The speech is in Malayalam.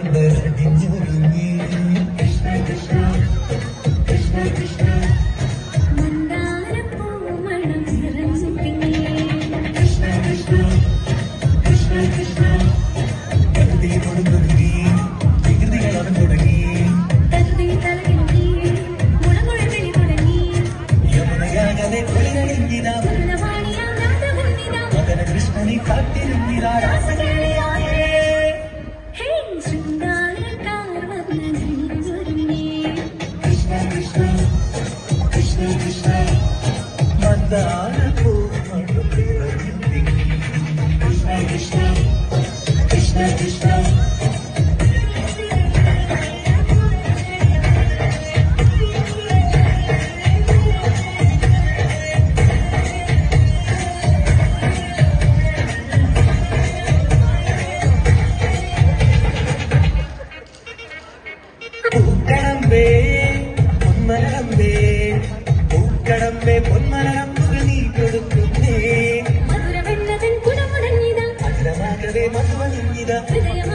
സുന്ദരണിഞ്ഞൊരുങ്ങി കൃഷ്ണ കൃഷ്ണ കൃഷ്ണ കൃഷ്ണ മന്ദാരപ്പൂമണം നിറഞ്ഞിട്ടിങ്ങി കൃഷ്ണ കൃഷ്ണ കൃഷ്ണ കൃഷ്ണ പ്രകൃതി കൊടുത്തൊരുങ്ങി വികൃതികൾ അവൻ തുടങ്ങി തകൃതി തലകിലുങ്ങി മുളമുഴവിളി തുടങ്ങി യമുനയാകലെ കൊളികളിങ്ങിതാ പൂർണ്ണവാണിയാം രാധകുഞ്ഞിതാ മകന കൃഷ്ണനെ കാത്തിരുന്നിതാ രാസകേളിയായേ ഹേ ശൃംഗാരക്കാർ വന്ന നെഞ്ചൊരുങ്ങി കൃഷ്ണ കൃഷ്ണ കൃഷ്ണ കൃഷ്ണ മന്ദാരപ്പൂമണം നിറഞ്ഞൊരുങ്ങി കൃഷ്ണ കൃഷ്ണ കൃഷ്ണ കൃഷ്ണ പൂക്കടമ്പേ പൊന്മലരമ്പേ പൂക്കടമ്പേ പൊന്മലരമ്പുകൾ നീ കൊടുക്കുന്നേ മധുരവെണ്ണതൻ കുടമുടങ്ങിതാ മധുരമാകവേ മധുവണിഞ്ഞിത ഹൃദയമാ